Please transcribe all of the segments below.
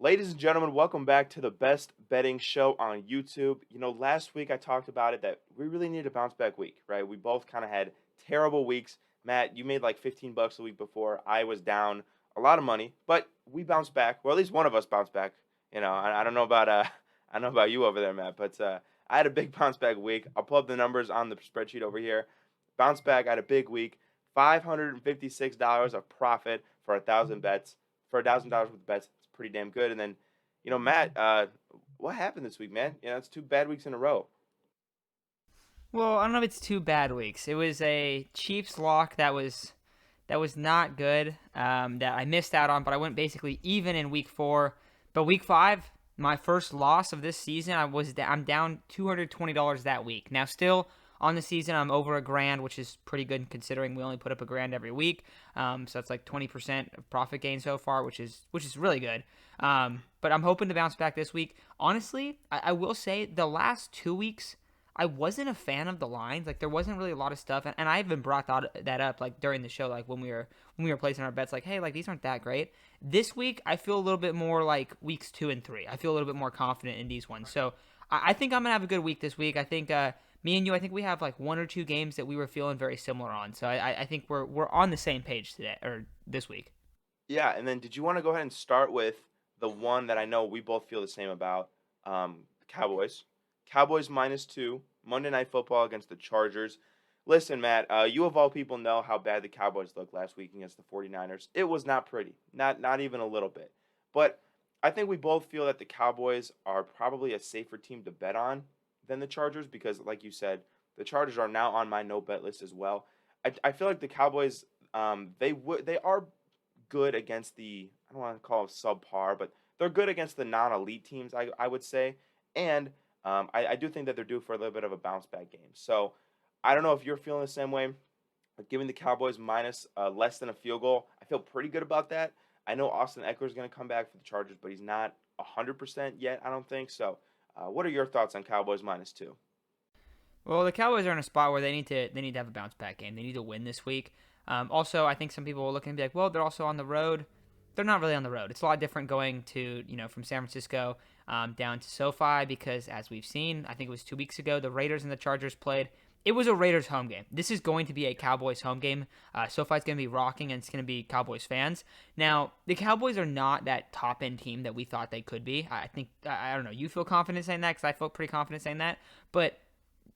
Ladies and gentlemen, welcome back to the best betting show on YouTube. Last week I talked about it that we really needed a bounce back week, right? We both kind of had terrible weeks. Matt, you made like 15 bucks a week before. I was down a lot of money, but we bounced back. Well, at least one of us bounced back. I don't know about I don't know about you over there, Matt, but I had a big bounce back week. I'll pull up the numbers on the spreadsheet over here. Bounce back, I had a big week. $556 of profit for 1,000 bets. For $1,000 with bets, it's pretty damn good. And then, Matt, what happened this week, man? It's 2 bad weeks in a row. Well, I don't know if it's 2 bad weeks. It was a Chiefs lock that was not good, that I missed out on, but I went basically even in week 4. But week 5, my first loss of this season, I'm down $220 that week. Now still on the season, I'm over a grand, which is pretty good considering we only put up a grand every week. So that's like 20% of profit gain so far, which is really good. But I'm hoping to bounce back this week. Honestly, I will say the last 2 weeks I wasn't a fan of the lines. Like there wasn't really a lot of stuff, and I even brought that up like during the show, like when we were placing our bets, like hey, like these aren't that great. This week I feel a little bit more like weeks 2 and 3. I feel a little bit more confident in these ones. So I think I'm gonna have a good week this week. I think me and you, I think we have like one or two games that we were feeling very similar on. So I think we're on the same page today or this week. Yeah, and then did you want to go ahead and start with the one that I know we both feel the same about? Cowboys. Cowboys -2, Monday Night Football against the Chargers. Listen, Matt, you of all people know how bad the Cowboys looked last week against the 49ers. It was not pretty, not even a little bit. But I think we both feel that the Cowboys are probably a safer team to bet on than the Chargers because, like you said, the Chargers are now on my no bet list as well. I feel like the Cowboys, they are good against the, I don't want to call them subpar, but they're good against the non-elite teams, I would say. And I do think that they're due for a little bit of a bounce back game. So I don't know if you're feeling the same way. But giving the Cowboys minus less than a field goal, I feel pretty good about that. I know Austin Eckler is going to come back for the Chargers, but he's not 100% yet, I don't think. So what are your thoughts on Cowboys -2? Well, the Cowboys are in a spot where they need to have a bounce back game. They need to win this week. Also, I think some people will look and be like, well, they're also on the road. They're not really on the road. It's a lot different going to from San Francisco down to SoFi because as we've seen, I think it was 2 weeks ago, the Raiders and the Chargers played. It was a Raiders home game. This is going to be a Cowboys home game. SoFi's going to be rocking, and it's going to be Cowboys fans. Now, the Cowboys are not that top end team that we thought they could be. I think I don't know. You feel confident saying that because I felt pretty confident saying that, but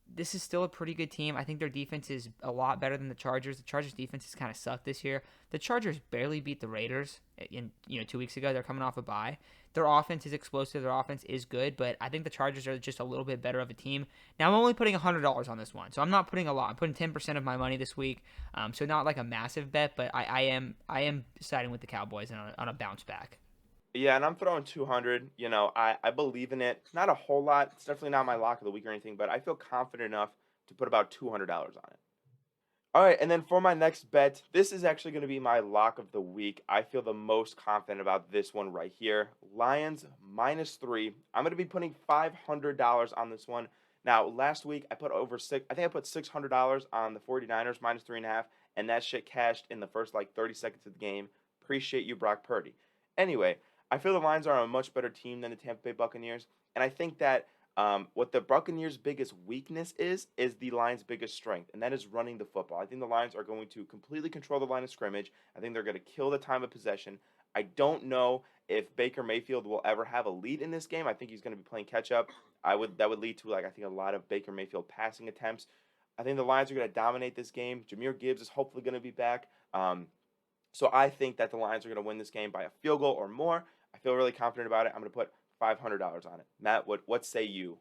this is still a pretty good team. I think their defense is a lot better than the Chargers. The Chargers' defense has kind of sucked this year. The Chargers barely beat the Raiders in 2 weeks ago. They're coming off a bye. Their offense is explosive. Their offense is good, but I think the Chargers are just a little bit better of a team. Now I'm only putting $100 on this one, so I'm not putting a lot. I'm putting 10% of my money this week, so not like a massive bet, but I am siding with the Cowboys on a bounce back. Yeah, and I'm throwing 200. I believe in it. Not a whole lot. It's definitely not my lock of the week or anything, but I feel confident enough to put about $200 on it. All right, and then for my next bet, this is actually going to be my lock of the week. I feel the most confident about this one right here. Lions -3. I'm going to be putting $500 on this one. Now, last week I put over six. I think I put $600 on the 49ers -3.5, and that shit cashed in the first like 30 seconds of the game. Appreciate you, Brock Purdy. Anyway, I feel the Lions are a much better team than the Tampa Bay Buccaneers, and I think that what the Buccaneers' biggest weakness is the Lions' biggest strength, and that is running the football. I think the Lions are going to completely control the line of scrimmage. I think they're going to kill the time of possession. I don't know if Baker Mayfield will ever have a lead in this game. I think he's going to be playing catch up. That would lead to I think a lot of Baker Mayfield passing attempts. I think the Lions are going to dominate this game. Jameer Gibbs is hopefully going to be back. So I think that the Lions are going to win this game by a field goal or more. I feel really confident about it. I'm going to put $500 on it. Matt, what say you?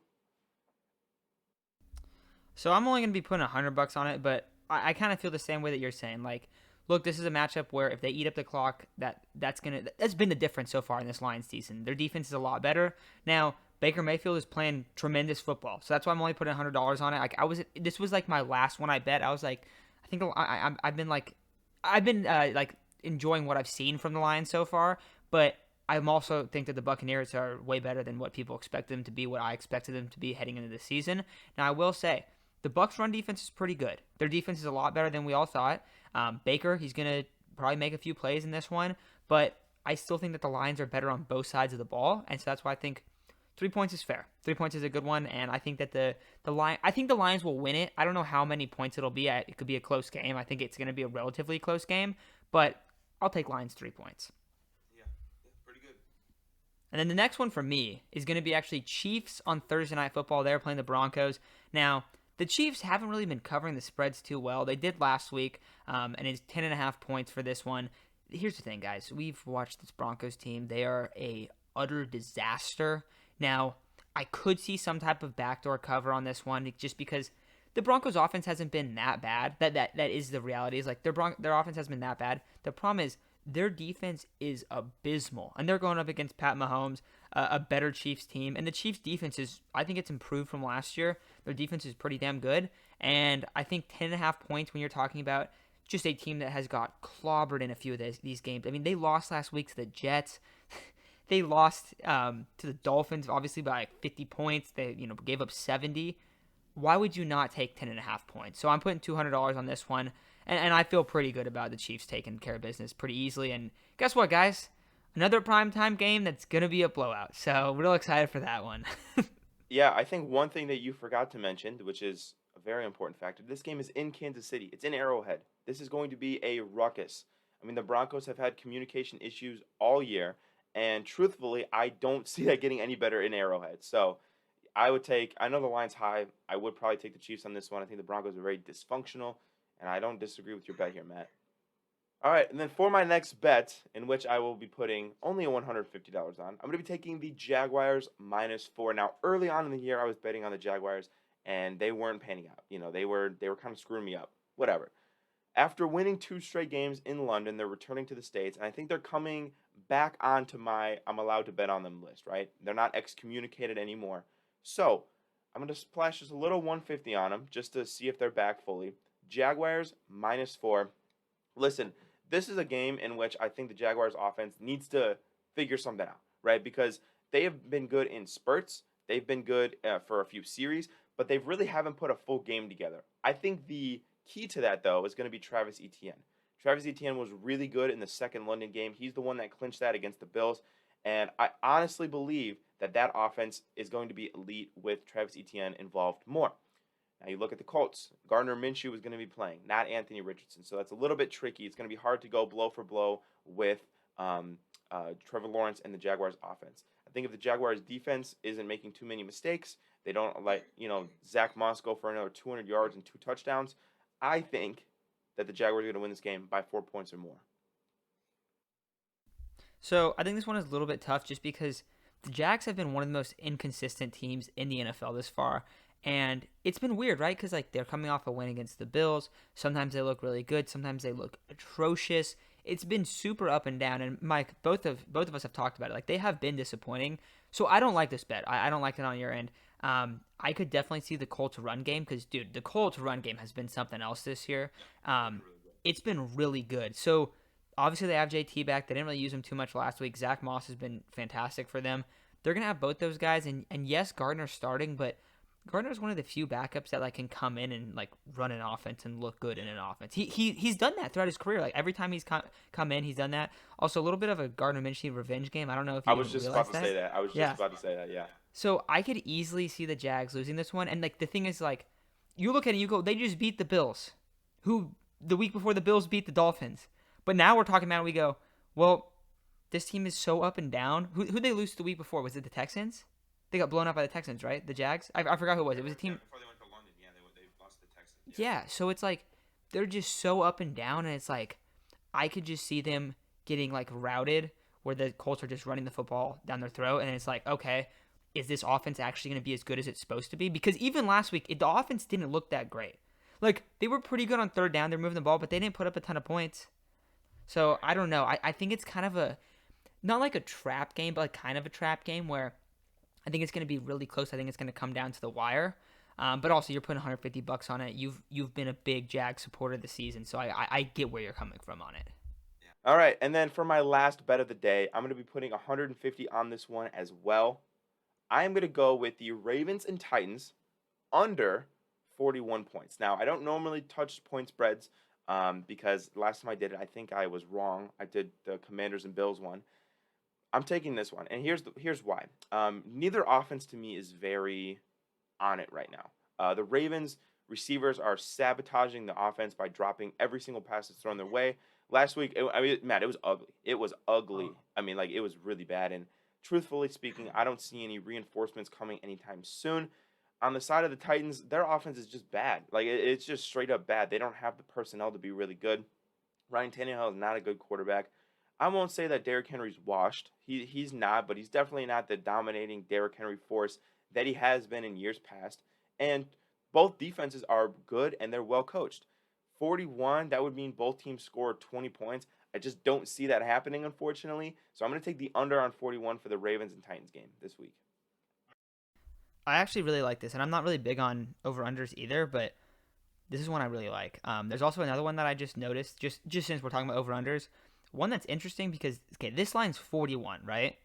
So I'm only going to be putting $100 on it, but I kind of feel the same way that you're saying. Like, look, this is a matchup where if they eat up the clock, that's been the difference so far in this Lions season. Their defense is a lot better. Now, Baker Mayfield is playing tremendous football, so that's why I'm only putting $100 on it. Like this was like my last one I bet. I was like, I think I've been like enjoying what I've seen from the Lions so far, but I also think that the Buccaneers are way better than what people expect them to be, what I expected them to be heading into the season. Now, I will say, the Bucs' run defense is pretty good. Their defense is a lot better than we all thought. Baker, he's going to probably make a few plays in this one, but I still think that the Lions are better on both sides of the ball, and so that's why I think 3 points is fair. 3 points is a good one, and I think that I think the Lions will win it. I don't know how many points it'll be. It could be a close game. I think it's going to be a relatively close game, but I'll take Lions 3 points. Yeah, pretty good. And then the next one for me is going to be actually Chiefs on Thursday Night Football. They're playing the Broncos. Now, the Chiefs haven't really been covering the spreads too well. They did last week, and it's 10.5 points for this one. Here's the thing, guys. We've watched this Broncos team. They are a utter disaster. Now, I could see some type of backdoor cover on this one just because the Broncos offense hasn't been that bad. That is the reality. Is like their offense hasn't been that bad. The problem is their defense is abysmal, and they're going up against Pat Mahomes, a better Chiefs team. And the Chiefs defense is, I think it's improved from last year. Their defense is pretty damn good, and I think 10.5 points when you're talking about just a team that has got clobbered in a few of these games. I mean, they lost last week to the Jets. They lost to the Dolphins, obviously by like 50 points. They gave up 70. Why would you not take 10.5 points? So I'm putting $200 on this one, and I feel pretty good about the Chiefs taking care of business pretty easily. And guess what, guys? Another primetime game that's going to be a blowout. So real excited for that one. Yeah, I think one thing that you forgot to mention, which is a very important factor, this game is in Kansas City. It's in Arrowhead. This is going to be a ruckus. I mean, the Broncos have had communication issues all year, and truthfully, I don't see that getting any better in Arrowhead. So I know the line's high. I would probably take the Chiefs on this one. I think the Broncos are very dysfunctional, and I don't disagree with your bet here, Matt. All right, and then for my next bet, in which I will be putting only $150 on, I'm going to be taking the Jaguars -4. Now, early on in the year, I was betting on the Jaguars, and they weren't panning out. They were kind of screwing me up. Whatever. After winning 2 straight games in London, they're returning to the States, and I think they're coming back onto my I'm allowed to bet on them list, right? They're not excommunicated anymore. So, I'm going to splash just a little 150 on them just to see if they're back fully. Jaguars -4. Listen, this is a game in which I think the Jaguars offense needs to figure something out, right? Because they have been good in spurts. They've been good for a few series, but they really haven't put a full game together. I think the key to that, though, is going to be Travis Etienne. Travis Etienne was really good in the second London game. He's the one that clinched that against the Bills. And I honestly believe that offense is going to be elite with Travis Etienne involved more. Now you look at the Colts. Gardner Minshew is going to be playing, not Anthony Richardson. So that's a little bit tricky. It's going to be hard to go blow for blow with Trevor Lawrence and the Jaguars offense. I think if the Jaguars defense isn't making too many mistakes, they don't let Zach Moss go for another 200 yards and 2 touchdowns, I think that the Jaguars are going to win this game by 4 points or more. So I think this one is a little bit tough just because the Jags have been one of the most inconsistent teams in the NFL this far. And it's been weird, right? Because they're coming off a win against the Bills. Sometimes they look really good. Sometimes they look atrocious. It's been super up and down. And Mike, both of us have talked about it. They have been disappointing. So I don't like this bet. I don't like it on your end. I could definitely see the Colts run game because, dude, the Colts run game has been something else this year. It's been really good. So obviously they have JT back. They didn't really use him too much last week. Zach Moss has been fantastic for them. They're gonna have both those guys, and yes, Gardner's starting, but Gardner's one of the few backups that can come in and run an offense and look good in an offense. He's done that throughout his career. Every time he's come in, he's done that. Also, a little bit of a Gardner Minshew revenge game. I don't know if you I was just about to say that. Yeah. So I could easily see the Jags losing this one. And the thing is, you look at it and you go, they just beat the Bills, who the week before the Bills beat the Dolphins. But now we're talking about it, we go, well, this team is so up and down. Who'd they lose the week before? Was it the Texans? They got blown up by the Texans, right? The Jags? I forgot who it was. It was a team. Before they went to London, yeah, they lost to the Texans. Yeah, so it's they're just so up and down, and it's I could just see them getting routed where the Colts are just running the football down their throat, and it's okay, is this offense actually going to be as good as it's supposed to be? Because even last week, the offense didn't look that great. They were pretty good on third down. They're moving the ball, but they didn't put up a ton of points. So I don't know. I think it's kind of not like a trap game, but kind of a trap game where I think it's going to be really close. I think it's going to come down to the wire. But also, you're putting $150 on it. You've been a big Jag supporter this season, so I get where you're coming from on it. Yeah. All right, and then for my last bet of the day, I'm going to be putting $150 on this one as well. I am going to go with the Ravens and Titans under 41 points. Now, I don't normally touch point spreads because last time I did it, I think I was wrong. I did the Commanders and Bills one. I'm taking this one, and here's why. Neither offense to me is very on it right now. The Ravens receivers are sabotaging the offense by dropping every single pass that's thrown their way. Last week, I mean, Matt, it was ugly. It was ugly. I mean, like it was really bad. And truthfully speaking, I don't see any reinforcements coming anytime soon. On the side of the Titans, their offense is just bad. Like it's just straight up bad. They don't have the personnel to be really good. Ryan Tannehill is not a good quarterback. I won't say that Derrick Henry's washed. He's not, but he's definitely not the dominating Derrick Henry force that he has been in years past. And both defenses are good and they're well coached. 41, that would mean both teams score 20 points. I just don't see that happening, unfortunately. So I'm going to take the under on 41 for the Ravens and Titans game this week. I actually really like this, and I'm not really big on over-unders either, but this is one I really like. There's also another one that I just noticed, just since we're talking about over-unders. One that's interesting because, okay, this line's 41, right?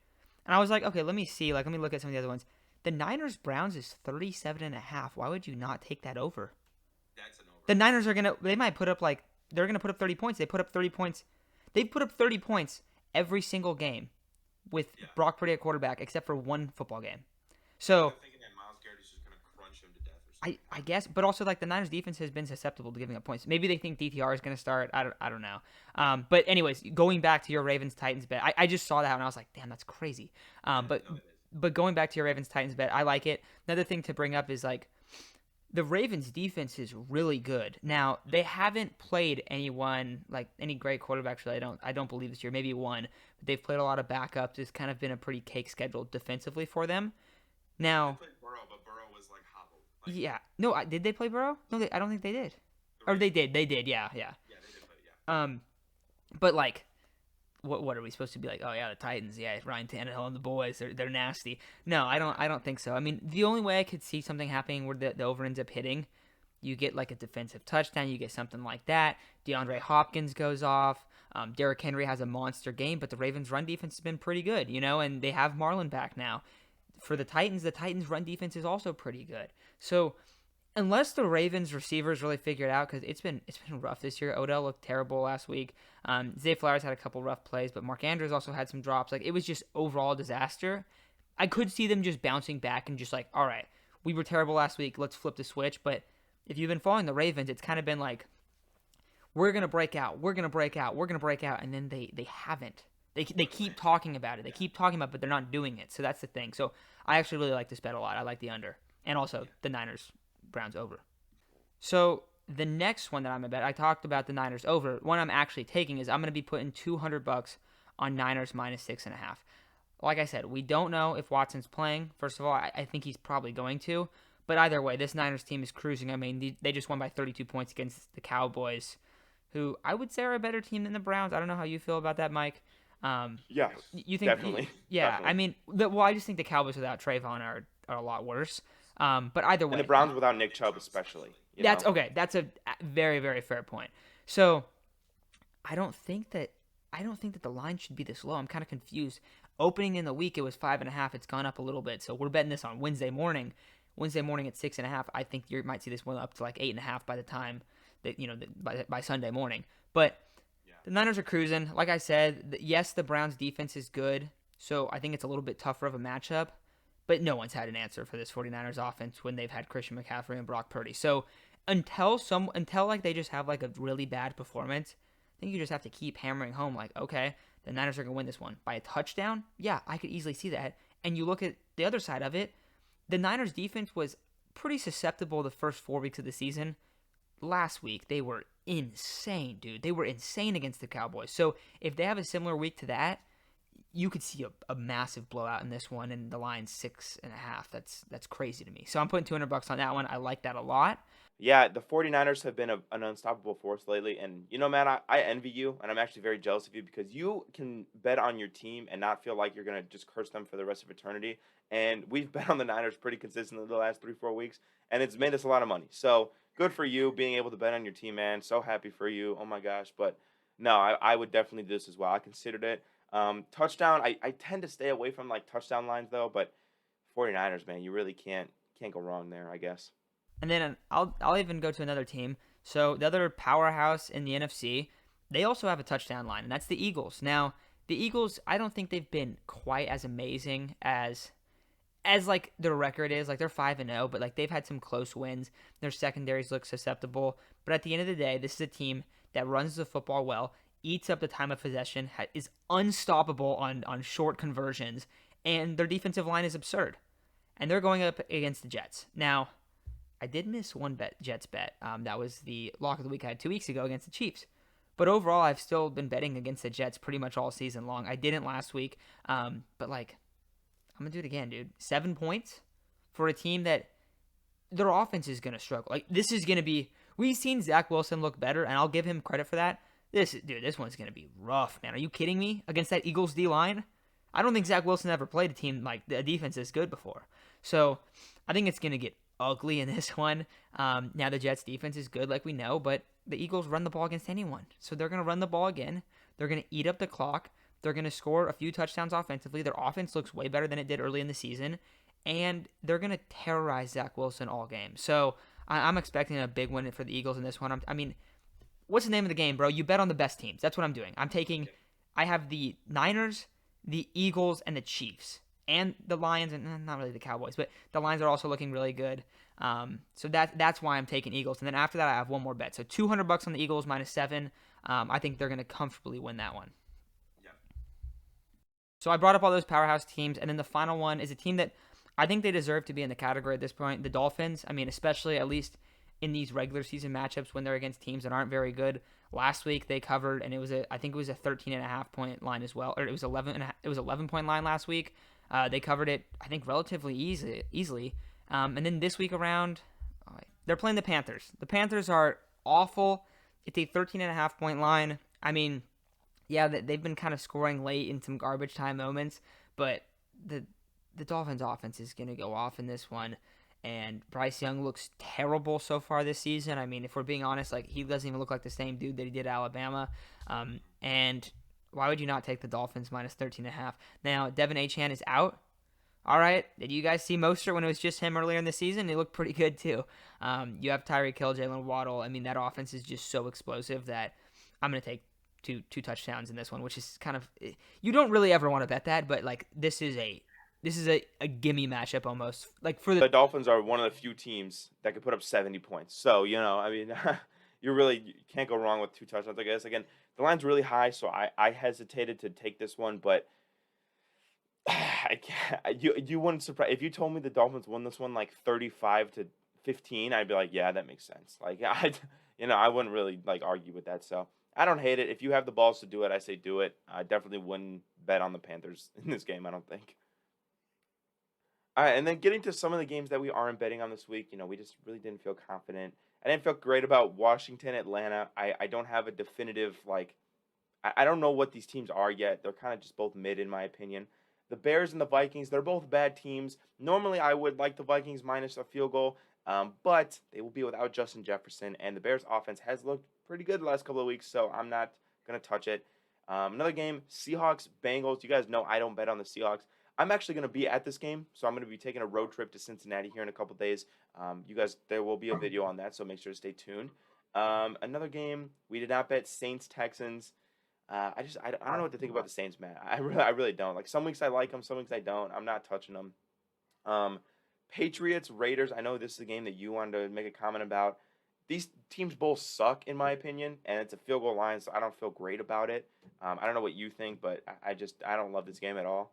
And I was like, okay, let me see. Like, let me look at some of the other ones. The Niners-Browns is 37.5. Why would you not take that over? That's an over. The Niners are going to, they might put up like, they're going to put up 30 points. They put up 30 points. They've put up 30 points every single game with Brock Purdy at quarterback, except for one football game. So, I guess, but also like the Niners defense has been susceptible to giving up points. Maybe they think DTR is going to start. I don't know. But anyways, going back to your Ravens Titans bet, I just saw that and I was like, damn, that's crazy. But going back to your Ravens Titans bet, I like it. Another thing to bring up is like the Ravens defense is really good. Now they haven't played anyone like any great quarterbacks. Really, I don't believe this year. Maybe one, but they've played a lot of backups. It's kind of been a pretty cake schedule defensively for them. Now. Yeah. No, did they play Burrow? No, I don't think they did. Or they did. They did. Yeah. Yeah, they did play. Yeah. But like, what are we supposed to be like? Oh yeah, the Titans. Yeah, Ryan Tannehill and the boys. They're nasty. No, I don't think so. I mean, the only way I could see something happening where the over ends up hitting, you get like a defensive touchdown. You get something like that. DeAndre Hopkins goes off. Derrick Henry has a monster game, but the Ravens' run defense has been pretty good, and they have Marlon back now. For the Titans run defense is also pretty good. So unless the Ravens receivers really figure it out, because it's been rough this year. Odell looked terrible last week. Zay Flowers had a couple rough plays, but Mark Andrews also had some drops. Like it was just overall disaster. I could see them just bouncing back and just like, all right, we were terrible last week. Let's flip the switch. But if you've been following the Ravens, it's kind of been like, we're gonna break out, and then they haven't. They keep talking about it. They keep talking about it, but they're not doing it. So that's the thing. So I actually really like this bet a lot. I like the under. And also the Niners-Browns over. So the next one that I'm going to bet, I talked about the Niners over. One I'm actually taking is I'm going to be putting $200 on Niners minus 6.5. Like I said, we don't know if Watson's playing. First of all, I think he's probably going to. But either way, this Niners team is cruising. I mean, they just won by 32 points against the Cowboys, who I would say are a better team than the Browns. I don't know how you feel about that, Mike. Yeah, you think definitely. Yeah, definitely. I mean, I just think the Cowboys without Trayvon are a lot worse. But either way, and the Browns without Nick Chubb especially. That's okay. That's a very, very fair point. So I don't think that the line should be this low. I'm kind of confused. Opening in the week, it was 5.5. It's gone up a little bit. So we're betting this on Wednesday morning. Wednesday morning at 6.5. I think you might see this one up to like 8.5 by the time that by Sunday morning. But the Niners are cruising. Like I said, yes, the Browns defense is good. So I think it's a little bit tougher of a matchup. But no one's had an answer for this 49ers offense when they've had Christian McCaffrey and Brock Purdy. So until like they just have like a really bad performance, I think you just have to keep hammering home like, okay, the Niners are going to win this one by a touchdown. Yeah, I could easily see that. And you look at the other side of it, the Niners defense was pretty susceptible the first 4 weeks of the season. Last week, they were insane, dude. They were insane against the Cowboys. So if they have a similar week to that, you could see a massive blowout in this one, and the line's 6.5. That's crazy to me. So I'm putting $200 on that one. I like that a lot. Yeah, the 49ers have been an unstoppable force lately. And, man, I envy you, and I'm actually very jealous of you because you can bet on your team and not feel like you're going to just curse them for the rest of eternity. And we've bet on the Niners pretty consistently the last 3-4 weeks, and it's made us a lot of money. So good for you being able to bet on your team, man. So happy for you. Oh, my gosh. But, no, I would definitely do this as well. I considered it. Touchdown, I tend to stay away from, like, touchdown lines, though. But 49ers, man, you really can't go wrong there, I guess. And then I'll even go to another team. So the other powerhouse in the NFC, they also have a touchdown line, and that's the Eagles. Now, The Eagles, I don't think they've been quite as amazing as like their record is. Like they're 5-0, but like they've had some close wins. Their secondaries look susceptible. But at the end of the day, this is a team that runs the football well, eats up the time of possession, is unstoppable on short conversions, and their defensive line is absurd. And they're going up against the Jets. Now, I did miss one Jets bet. That was the lock of the week I had 2 weeks ago against the Chiefs. But overall, I've still been betting against the Jets pretty much all season long. I didn't last week, but like I'm gonna do it again, dude. 7 points for a team that their offense is gonna struggle. Like this is gonna be. We've seen Zach Wilson look better, and I'll give him credit for that. This one's gonna be rough, man. Are you kidding me? Against that Eagles D line, I don't think Zach Wilson ever played a team like the defense is good before. So I think it's gonna get ugly in this one. Now the Jets defense is good, like we know, but the Eagles run the ball against anyone, so they're gonna run the ball again. They're gonna eat up the clock. They're going to score a few touchdowns offensively. Their offense looks way better than it did early in the season. And they're going to terrorize Zach Wilson all game. So I'm expecting a big win for the Eagles in this one. I mean, what's the name of the game, bro? You bet on the best teams. That's what I'm doing. I have the Niners, the Eagles, and the Chiefs. And the Lions, and not really the Cowboys, but the Lions are also looking really good. So that's why I'm taking Eagles. And then after that, I have one more bet. So $200 on the Eagles -7. I think they're going to comfortably win that one. So I brought up all those powerhouse teams, and then the final one is a team that I think they deserve to be in the category at this point, the Dolphins. I mean, especially at least in these regular season matchups when they're against teams that aren't very good. Last week they covered, and I think it was a 13.5 point line as well, or it was 11 point line last week. They covered it, I think, relatively easily. And then this week around, they're playing the Panthers. The Panthers are awful. It's a 13.5 point line. I mean, yeah, they've been kind of scoring late in some garbage time moments, but the Dolphins' offense is going to go off in this one, and Bryce Young looks terrible so far this season. I mean, if we're being honest, like he doesn't even look like the same dude that he did at Alabama. And why would you not take the Dolphins -13.5? Now, Devin Achane is out. All right, did you guys see Mostert when it was just him earlier in the season? He looked pretty good too. You have Tyreek Hill, Jalen Waddle. I mean, that offense is just so explosive that I'm going to take two touchdowns in this one, which is kind of, you don't really ever want to bet that, but like this is a gimme matchup almost. Like for The Dolphins are one of the few teams that could put up 70 points. So, I mean, you can't go wrong with two touchdowns, I guess. Again, the line's really high, so I hesitated to take this one, but I can't, you wouldn't surprise if you told me the Dolphins won this one like 35-15. I'd be like, yeah, that makes sense. Like I wouldn't really like argue with that. So I don't hate it. If you have the balls to do it, I say do it. I definitely wouldn't bet on the Panthers in this game, I don't think. All right, and then getting to some of the games that we aren't betting on this week, we just really didn't feel confident. I didn't feel great about Washington, Atlanta. I don't have a definitive, like, I don't know what these teams are yet. They're kind of just both mid, in my opinion. The Bears and the Vikings, they're both bad teams. Normally, I would like the Vikings minus a field goal, but they will be without Justin Jefferson, and the Bears' offense has looked pretty good the last couple of weeks, so I'm not going to touch it. Another game, Seahawks, Bengals. You guys know I don't bet on the Seahawks. I'm actually going to be at this game, so I'm going to be taking a road trip to Cincinnati here in a couple days. You guys, there will be a video on that, so make sure to stay tuned. Another game, we did not bet Saints, Texans. I don't know what to think about the Saints, man. I really don't. Like some weeks I like them, some weeks I don't. I'm not touching them. Patriots, Raiders. I know this is a game that you wanted to make a comment about. These teams both suck, in my opinion, and it's a field goal line, so I don't feel great about it. I don't know what you think, but I don't love this game at all.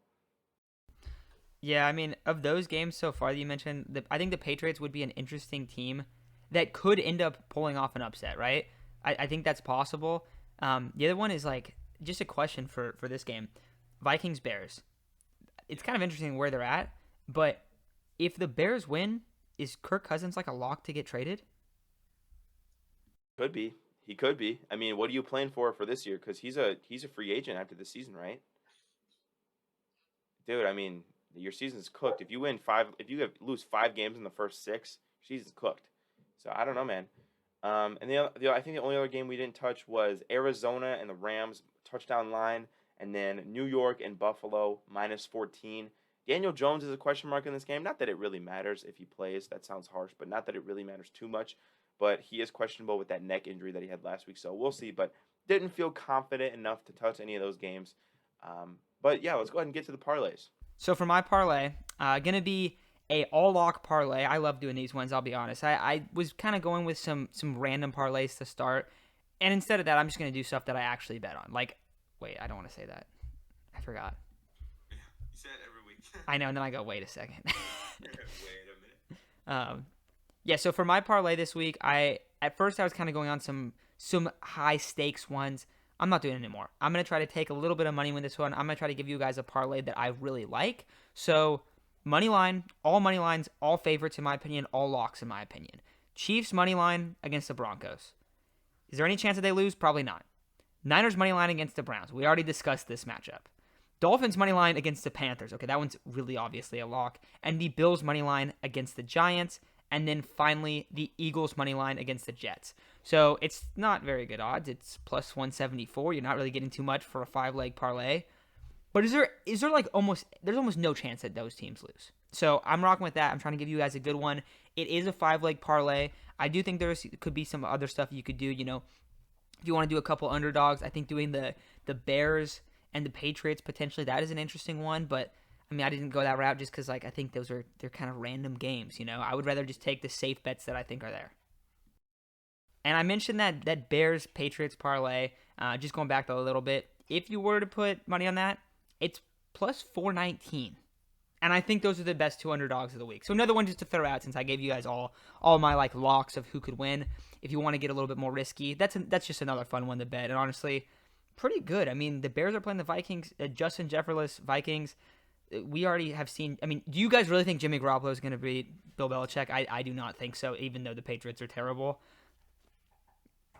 Yeah, I mean, of those games so far that you mentioned, I think the Patriots would be an interesting team that could end up pulling off an upset, right? I think that's possible. The other one is like just a question for this game. Vikings Bears. It's kind of interesting where they're at, but if the Bears win, is Kirk Cousins like a lock to get traded? Could be. He could be. I mean, what are you playing for this year? Because he's a free agent after this season, right? Dude, I mean, your season's cooked. If you lose 5 games in the first 6, your season's cooked. So I don't know, man. And I think the only other game we didn't touch was Arizona and the Rams touchdown line, and then New York and Buffalo -14. Daniel Jones is a question mark in this game. Not that it really matters if he plays. That sounds harsh, but not that it really matters too much. But he is questionable with that neck injury that he had last week, so we'll see. But didn't feel confident enough to touch any of those games. But yeah, let's go ahead and get to the parlays. So for my parlay, gonna be a all lock parlay. I love doing these ones. I'll be honest. I was kind of going with some random parlays to start, and instead of that, I'm just gonna do stuff that I actually bet on. Like, wait, I don't want to say that. I forgot. Yeah, you say it every week. I know, and then I go, wait a second. Wait a minute. Yeah. So for my parlay this week, at first I was kind of going on some high stakes ones. I'm not doing it anymore. I'm gonna try to take a little bit of money with this one. I'm gonna try to give you guys a parlay that I really like. So money line, all money lines, all favorites in my opinion, all locks in my opinion. Chiefs money line against the Broncos. Is there any chance that they lose? Probably not. Niners money line against the Browns. We already discussed this matchup. Dolphins money line against the Panthers. Okay, that one's really obviously a lock. And the Bills money line against the Giants. And then finally, the Eagles money line against the Jets. So it's not very good odds. It's plus 174. You're not really getting too much for a 5-leg parlay. But is there like there's almost no chance that those teams lose. So I'm rocking with that. I'm trying to give you guys a good one. It is a 5-leg parlay. I do think could be some other stuff you could do. You know, if you want to do a couple underdogs, I think doing the Bears and the Patriots potentially, that is an interesting one. But I mean, I didn't go that route just because like I think they're kind of random games. You know, I would rather just take the safe bets that I think are there. And I mentioned that Bears Patriots parlay. Just going back a little bit, if you were to put money on that, it's plus 419. And I think those are the best two underdogs of the week. So another one just to throw out, since I gave you guys all my like locks of who could win. If you want to get a little bit more risky, that's just another fun one to bet. And honestly, pretty good. I mean, the Bears are playing the Vikings, Justin Jefferson Vikings. We already have seen. I mean, do you guys really think Jimmy Garoppolo is going to beat Bill Belichick? I do not think so. Even though the Patriots are terrible,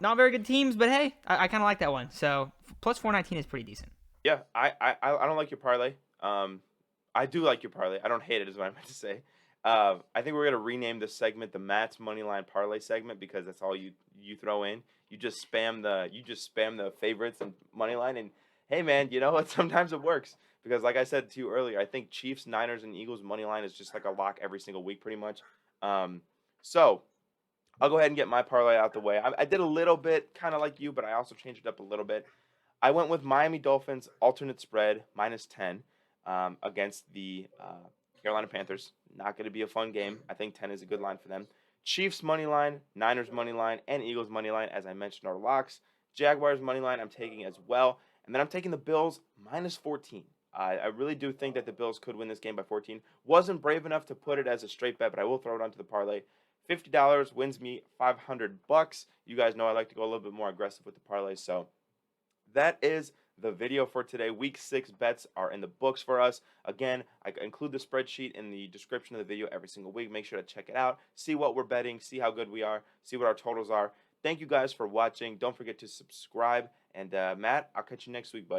not very good teams. But hey, I kind of like that one. So plus 419 is pretty decent. Yeah, I don't like your parlay. I do like your parlay. I don't hate it, is what I meant to say. I think we're gonna rename this segment the Matt's Moneyline Parlay segment because that's all you throw in. You just spam the favorites and moneyline, and hey man, you know what? Sometimes it works because like I said to you earlier, I think Chiefs, Niners, and Eagles moneyline is just like a lock every single week, pretty much. So I'll go ahead and get my parlay out the way. I did a little bit kind of like you, but I also changed it up a little bit. I went with Miami Dolphins alternate spread -10 against the Carolina Panthers. Not going to be a fun game. I think 10 is a good line for them. Chiefs money line, Niners money line, and Eagles money line, as I mentioned, are locks. Jaguars money line I'm taking as well. And then I'm taking the Bills -14. I really do think that the Bills could win this game by 14. Wasn't brave enough to put it as a straight bet, but I will throw it onto the parlay. $50 wins me $500. You guys know I like to go a little bit more aggressive with the parlays, so that is the video for today. Week 6 bets are in the books for us. Again, I include the spreadsheet in the description of the video every single week. Make sure to check it out. See what we're betting. See how good we are. See what our totals are. Thank you guys for watching. Don't forget to subscribe. And Matt, I'll catch you next week, buddy.